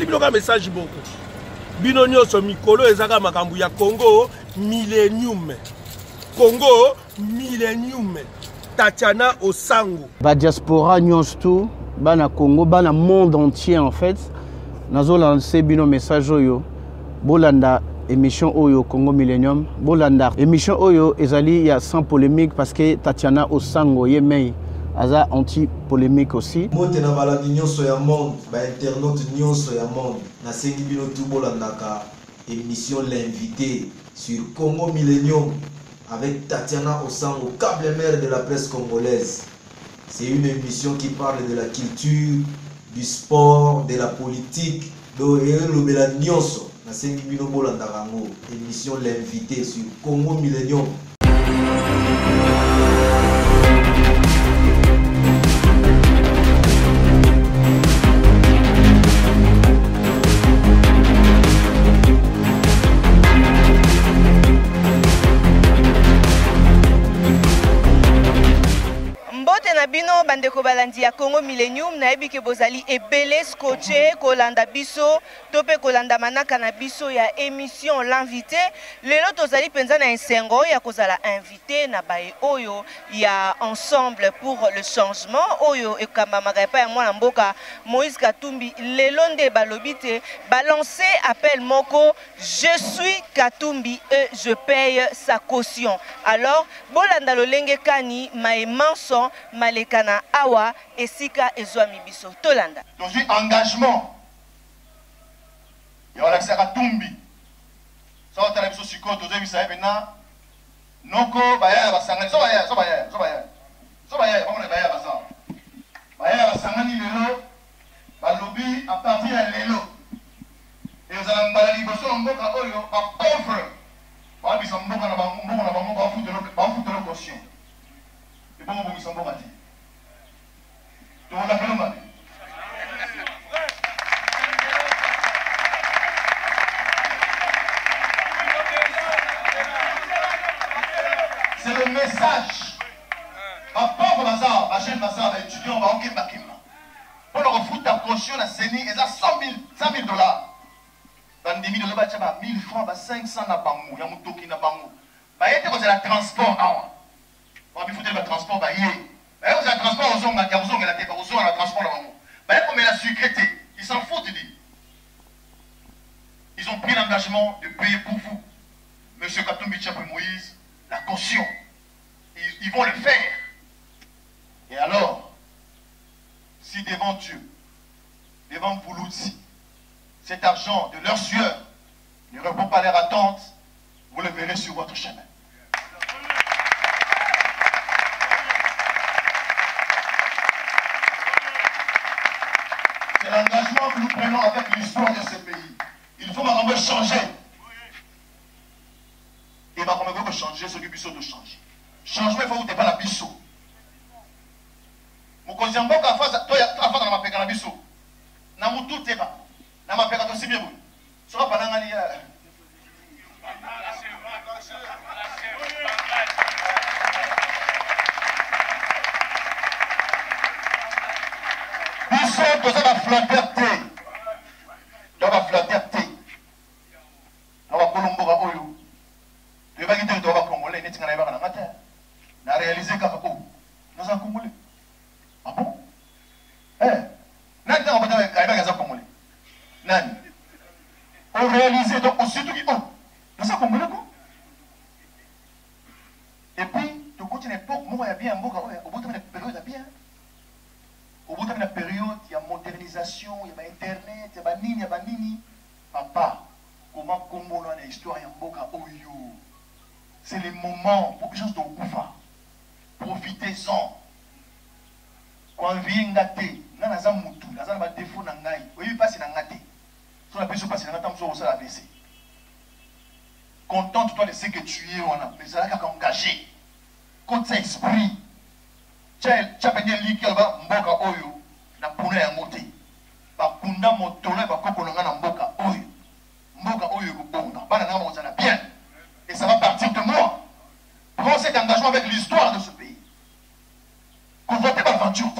napeseli bino ka message beaucoup. Bino nyonso mikolo ezaka makambo ya Congo Millennium. Congo Millennium. Tatiana Osango. Ba diaspora nyonso tout, bana Congo, bana monde entier en fait. Nazo lancer bino message oyo. Bolanda émission Oyo Congo Millennium. Bolanda émission Oyo ezali ya sans polémique parce que Tatiana Osango yemei aza anti-polémique aussi. Mote na balandi nyonso ya monde, ba internaute nyonso ya monde. Na sengi bino tout bolandaka émission l'invité sur Congo Millennium avec Tatiana Osango, câble mère de la presse congolaise. C'est une émission qui parle de la culture, du sport, de la politique, de l'obéla nyonso. Na sengi bino bolandaka ngo émission l'invité sur Congo Millennium. Bino bandeko balandi ya Congo Millennium na yebi ke bozali ebele scotché kolanda biso tope kolanda manaka na biso ya émission l'invité lelo tozali penza na ensengo ya kozala invité na bae oyo ya ensemble pour le changement oyo ekamba magaipa ya mwana mboka Moïse Katumbi lelo nde balobite balancer appel moko je suis Katumbi et je paye sa caution. Alors bolanda lolenge kani maemanso Lekana awa esika ezwami biso tolanda donc engagement ya Alexa Katumbi so tala biso siko tozo bisa bena noko baya basangani so baya bamona baya basa baya basangani lelo balobi à partir ya lelo ezala mbala liboso mboka oyo ba pauvre ba bisa mboka na bango ba futelo caution et bon bo bisa mboka ti. C'est le message. Ma pauvre bazar, ma jeune bazar, ma étudiant, ma hockey bakima. Pour le refouler ta caution, la CENI, ils ont 100 000 dollars. Dans des milliers de dollars, 1000 francs, 500 na bango, ya mutoki na bango. Bah, il y a le transport. On va foutre le transport, bah, vous avez transport aux hommes, vous avez la tête, vous avez le transport là-bas. Bah, comme il a sucrété, ils s'en foutent, ils ont pris l'engagement de payer pour vous, Monsieur Katumbi Tchapou Moïse, la caution. Ils vont le faire. Et alors, si devant Dieu, devant vous l'outil, cet argent de leur sueur ne répond pas à leur attente, vous le verrez sur votre chemin. C'est l'engagement que nous prenons avec l'histoire de ce pays. Il faut vraiment changer. Et on va changer ce que Bissot de changer. Changement, il faut que tu pas la Bissot. Mon cousin Mboka a fait dans ma péka la Bissot. Na mutu teba. Na ma péka aussi bien. Sera pas dans Bissot, tu as flatterté. Tu as flatterté. Tu as colombo à Oyo. Tu vas quitter le droit congolais. Tu vas aller dans na réalisé qu'à quoi nous avons congolais. Ah bon? Eh, n'a pas de avec congolais. Nani? On réalisé donc aussi tout qui oh, nous avons congolais quoi? Et puis, tu continues époque, moi il y a bien un beau au bout de la période, il y a bien. Au bout de la période, il y a modernisation, il y a internet, il y a nini. Papa, comment Congo a une histoire en boka oyo? C'est le moment pour que les gens soient profitez-en. Quand vient gâté, n'a pas mutu, n'a pas défaut n'a ngai. Oui, pas si n'a gâté. Sur la personne passe n'a pas sur la baisser. Contente-toi de ce que tu es, on a. Mais ça n'a qu'à engager. Quand ça esprit, tu as pété lit qui va mboka oyo, na puna ya moté. Ba kunda motole ba koko na mboka oyo. Mboka oyo ko bonga. Bana na mo ça bien. Et ça va partir de moi. Prends cet engagement avec l'histoire de ce pays. Qu'on vote pas aventure.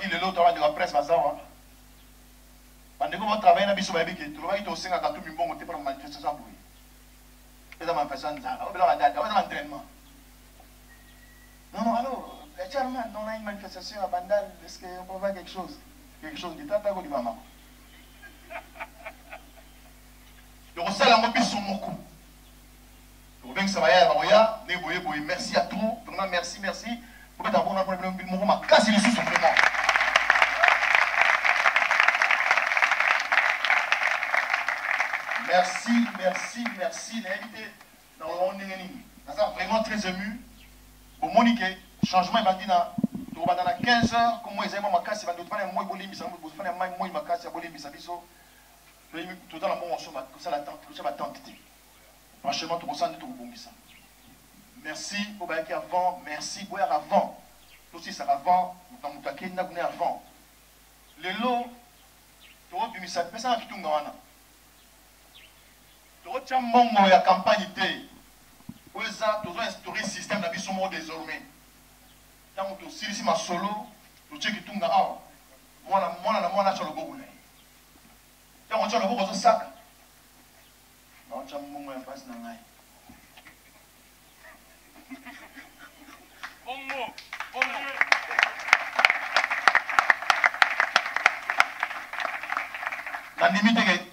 dit le lot de la presse bazawa. Pendant que vous travaillez dans biso baby qui trouve au singa katu mimbongo te pour manifestation pour. Et dans manifestation ça, on va dans l'entraînement. Non, alors, Charman, on a une manifestation à Bandal, est-ce qu'on peut voir quelque chose? Quelque chose qui t'a dit maman. Donc ça la mobile sur mon coup. Donc bien que ça va y aller, merci à tous, vraiment merci. Pour que d'abord on a problème de mon ma casse les sous vraiment. Merci, l'invité. Dans le monde on est vraiment très ému. Pour Monique, changement est parti dans 15 heures, comme moi ils aiment ma casse, ils vont faire un mois bolimbi, ça va faire un mois ma casse, bolimbi, ça biso. Tout dans le monde on ça l'attente, ça va tenter. Franchement, tout ça, tout bon ça. Merci pour bailler avant, merci pour avant. Aussi ça avant, dans mon taquet, n'a pas avant. Les lots, tu vois, tu ça, mais ça qui tombe dans la. Tu vois, tu as mon mot la campagne té. Où ça, tu dois instaurer un système d'habitation désormais. Tant que tu si ici ma solo, tu sais qui tombe dans la. Moi sur le bout. Tant que tu as le bout de sac. Non, tu as mon mot face dans la. Bon mot. La limite est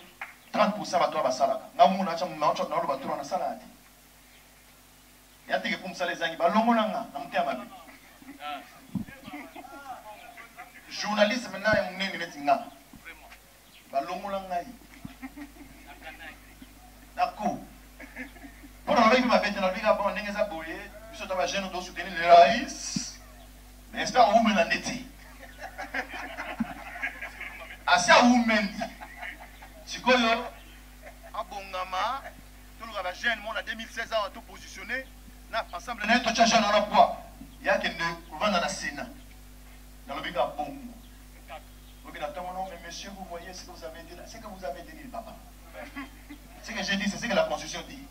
30% à toi, Basala. Nous avons un salade. Il y a des gens qui sont les amis. Journaliste maintenant est mon ennemi. D'accord. Pour la vie, ma bête, la vie, on est abouillé. Je suis jeune, on doit soutenir les raïs. Mais j'espère que vous m'en êtes. Assez à vous m'en si quoi là, à Bongama, tout le monde jeune, on a 2016 ans tout positionné. Là, ensemble, on a tout changé dans la poids. Il y a qui vont dans la Sénat. Dans le but à Bongo. Donc, mais monsieur, vous voyez ce que vous avez dit là. C'est que vous avez dit, papa. Ce que j'ai dit, c'est ce que la Constitution dit.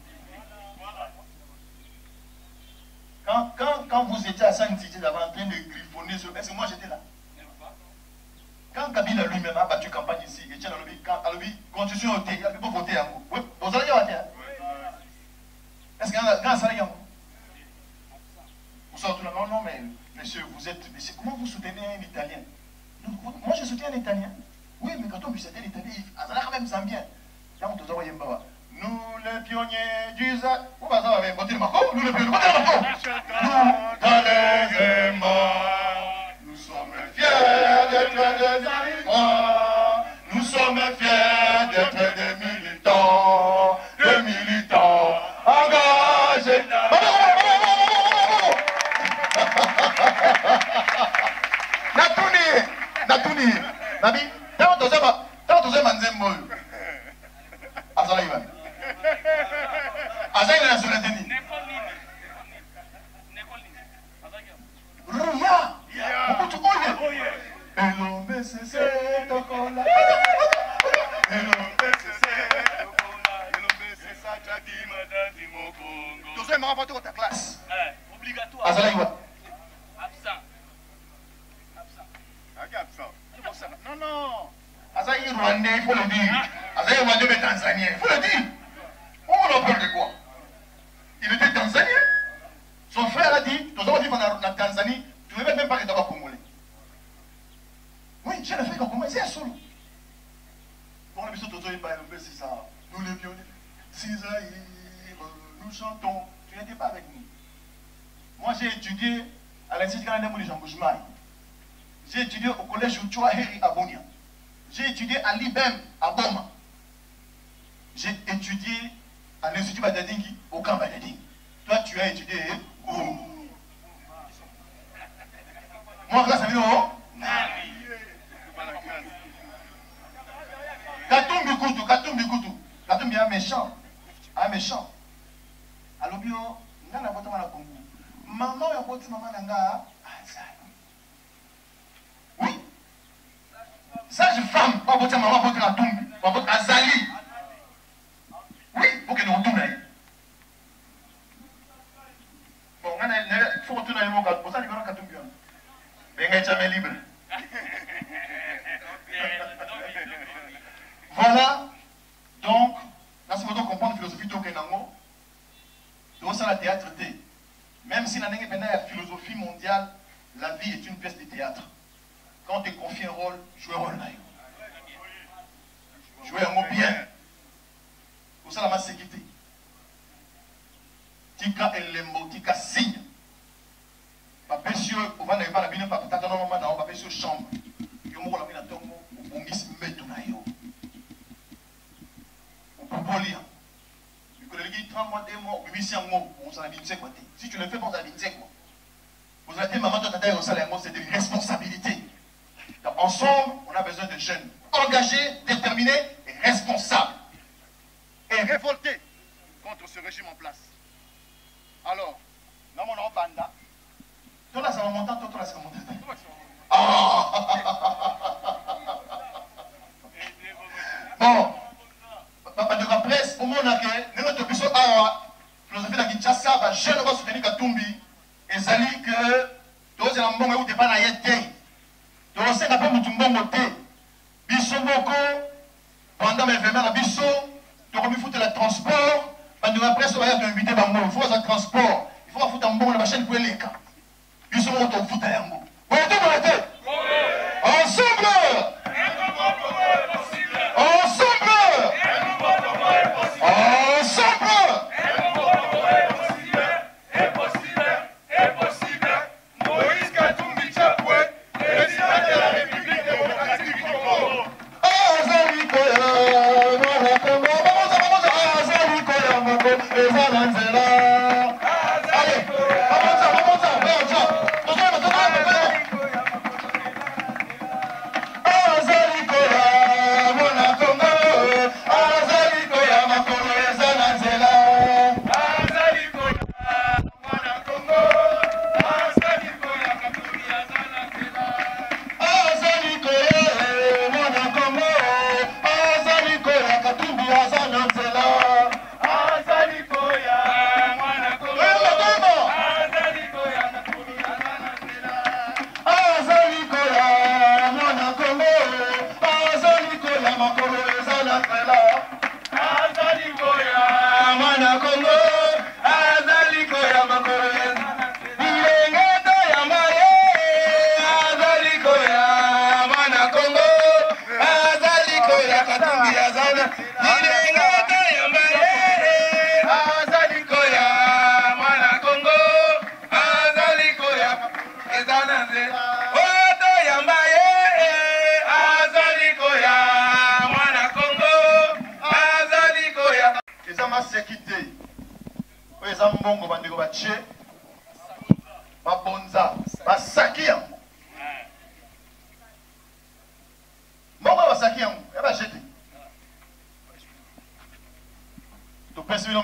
Quand vous étiez à Saint-Didier, d'avant en train de griffonner sur. Est-ce que moi j'étais là? Quand Kabila lui-même a battu campagne ici, et tient dans le but, constitution ôtée, il a pu voter en vous. Oui, vous allez y avoir. Est-ce qu'il y a un salaire en vous? Vous sortez là, non, mais monsieur, vous êtes. Mais comment vous soutenez un Italien? Moi je soutiens un Italien. Oui, mais quand on dit c'était l'Italien, ça a quand même zambien. Nous les pionniers du ZAC. Vous avez voté le Mako? Nous les pionniers, votez le Mako! Nous sommes fiers d'être des animaux. Nous sommes fiers d'être des militants. Des militants engagés. Natuni, Nabi, tant que vous manzembo. Azala iba. Azala na solateni. Ruya. Beaucoup tout oye. Hello BCC tokola. Hello BCC tokola. Hello BCC chaki madadi mokongo. Tu sais marrant pour ta classe. Obligatoire. Azala iba. Absent. Non. Azaï Rwandais, il faut le dire. Azaï Rwandais, mais Tanzanien, il faut le dire. On a peur de quoi? Il était Tanzanien. Son frère a dit, tu as dit en Tanzanie, tu ne veux même pas que tu sois congolais. Oui, j'ai le fait congolais, c'est un solo. Pour la mission de c'est ça. Nous les pionniers. Cisaïr, nous chantons. Tu n'étais pas avec nous. Moi, j'ai étudié à l'Institut canadien de Jean Boujmaï. J'ai étudié au collège Uchua Heri à Bonia. J'ai étudié à l'IBEM à Boma. J'ai étudié à l'Institut Badadingi au camp Badadingi. Toi, tu as étudié où? Moi, grâce à lui, non? Katumbi Kutu. Katumbi est un méchant. Alors, bio, n'a pas de mal à Congo. Maman, il y a pas de maman nanga. Oui. Sage-femme, pas votre maman, votre Katumbi, pas votre Azali. Oui, pour que nous retournions. Bon, il faut retourner à l'époque, pour ça, il y a un Katumbi. Mais il y a un libre. ça la théâtre T. Même si la philosophie mondiale, la vie est une pièce de théâtre. Quand on te confie un rôle, jouez un rôle là. Jouez un mot bien. Pour ça, la masse sécurité. Tika elembo, tika signe. Papa monsieur, on va n'aller pas la bine, papa tata non maman, papa monsieur chambre. Yo mo la bine tongo, on gis meto na yo. On peut polir. Tu connais les gars 30 mois, 2 mois, 8 mois, on s'en a dit quoi. Si tu le fais, on s'en a dit quoi. Vous avez dit maman, toi tata, on s'en a dit c'est une responsabilité. Donc, ensemble, on a besoin de jeunes engagés, déterminés et responsables. Et révoltés contre ce régime en place. Alors, dans mon nom, Banda, toi là, ça va monter, toi là, ça va monter. Bon, de presse, au monde, nous avons besoin de la philosophie de Kinshasa, je ne vais soutenir Katumbi, et ça dit que tous les gens ne sont pas dans la tête. Tous les gens ne sont pas dans la tête. Biso Moko, pendant mes événements à Biso, tu as mis foutre le transport, de la presse, on va inviter Bango, il faut un transport, il faut foutre un bon la chaîne pour les cas. Biso Moko, tu foutre un bon. Vous êtes dans la tête? Ensemble! Ensemble! Ensemble! Moïse Katumbi Chapoué, président de la République démocratique du Congo.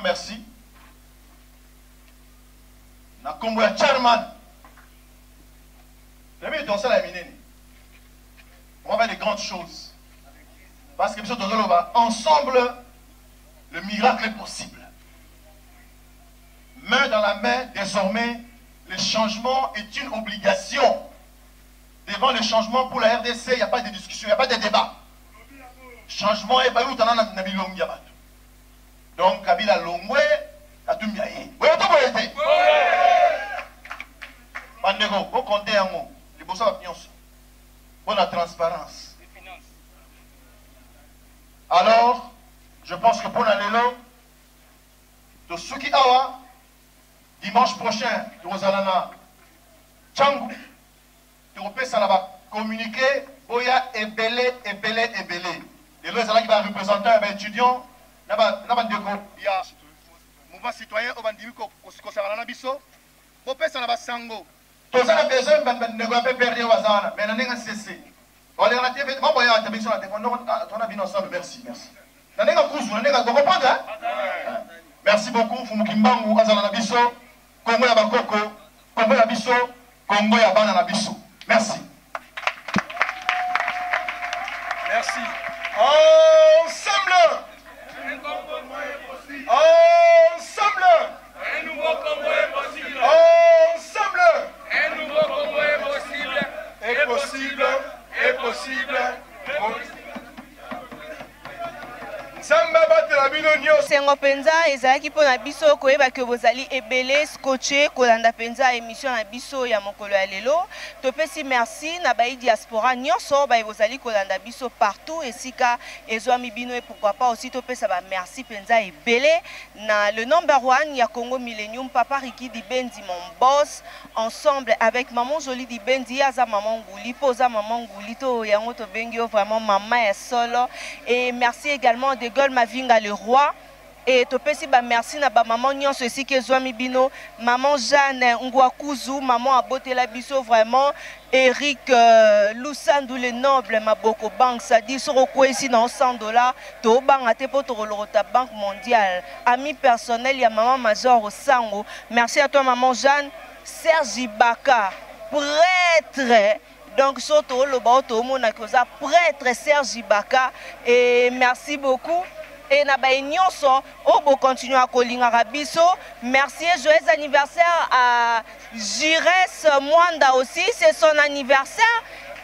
Merci. Na kombo ya Charman. On va faire des grandes choses. Parce que ensemble, le miracle est possible. Main dans la main, désormais, le changement est une obligation. Devant le changement pour la RDC, il n'y a pas de discussion, il n'y a pas de débat. Changement est pas où tu en as un. Donc, Kabila Longwe, Katumbi Aye. Oui, on t'a été. Bandego, vous comptez en mots. Les beaux savants, pour la transparence. Alors, je pense que pour l'annélo, de Suki Awa, dimanche prochain, de Rosalana, Tchangou, Européen, ça va communiquer, Boya et Belé. Les lois, qui va représenter un étudiant. Il y a mouvement citoyen au bandimi concernant Nabiso. Au père, ça va sango. Tout ça a besoin de ne perdre au hasard. Mais on a cessé. On a été fait. Moi, je vais sur la téléphone. On a bien ensemble. Merci. Merci beaucoup. Fumukimbangu, Azana Nabiso, Congo ya Bakoko, Congo ya Biso, Congo ya Bana Nabiso. Merci. Merci. Ensemble. Ensemble. Un nouveau Congo est possible. Ensemble. Un nouveau Congo est possible. Est possible. Est possible. esengo penza ezalaki mpona biso koyeba ke bozali ebele scotché kolanda penza émission na biso ya mokolo ya lelo. Topesi merci na bayi diaspora nyonso bayi bozali kolanda biso partout esika ezwami bino et pourquoi pas aussi topesa ba merci penza ebele na le number 1 ya Congo Millennium Papa Ricky Dibendi mon boss ensemble avec maman Jolie Dibendi aza maman Nguli poza maman Nguli to yango to bengi vraiment maman ya solo et merci également de Gol Mavinga le roi et topesi ba merci na ba maman nyonso esika ezwami bino maman Jeanne Ngwakuzu maman abotela biso vraiment Eric Lusandou le noble Maboko Bank ça dit soko ici dans $100 to banga te poto rolota Banque mondiale ami personnel ya maman Major Sango merci à toi maman Jeanne Serge Baka prêtre donc surtout le bateau mona koza prêtre Serge Baka et merci beaucoup. Et na ba nyonso obo continue à kolinga rabiso. Merci et joyeux anniversaire à Jires Mwanda aussi, c'est son anniversaire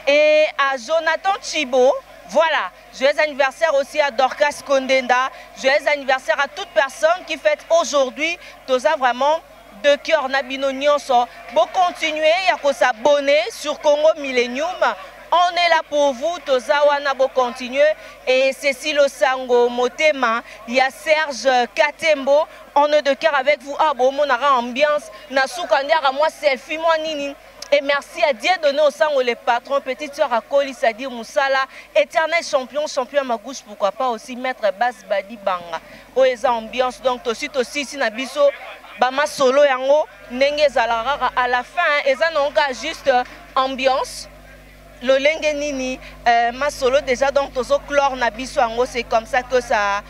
et à Jonathan Chibo. Voilà, joyeux anniversaire aussi à Dorcas Kondenda. Joyeux anniversaire à toute personne qui fête aujourd'hui. Toza vraiment de cœur nabino nyonso. Bon continuer à s'abonner sur Congo Millennium. On est là pour vous, Tozawana, bon continuer. Et Cécile Osango, Motema, il y a Serge Katembo. On est de cœur avec vous. Ah bon, on a ambiance. Nasukandiara, moi selfie, moi nini. Et merci à Dieu donné au sang les patrons, petite soeur à Koli, c'est-à-dire Moussala, éternel champion, champion à ma gauche, pourquoi pas aussi maître Bass Badi Banga. Oh, et ça ambiance, donc aussi, si Nabiso, Bama solo yango, Nenge Zalara, à la fin, et ça non pas juste ambiance. Le Lengenini, ma solo déjà donc tozo chlore nabiso ango c'est comme ça que ça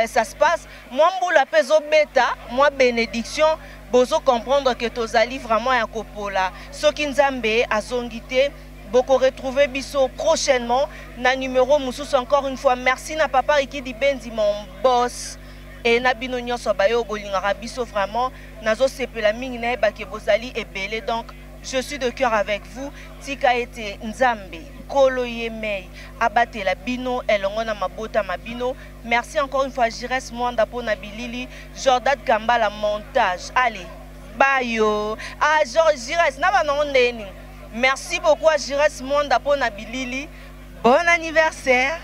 se passe. Moi mboula peso beta, moi bénédiction, bozo comprendre que tozali vraiment ya kopola. Soki nzambe azongité, beaucoup retrouver biso prochainement na numéro mususu encore une fois. Merci na papa Ricky Dibendi mon boss. Et nabino nyonso bayo bolinga biso vraiment nazo sepela mingi na ba ke bozali ebele donc je suis de cœur avec vous. Tika ete Nzambe, Kolo Yemei, Abatela Bino, Elongona Mabota Mabino. Merci encore une fois, Jires Mwanda pour Nabilili, Jordan Kambala montage. Allez, bye yo. Ah, Jires, merci beaucoup à Jires Mwanda pour Nabilili. Bon anniversaire.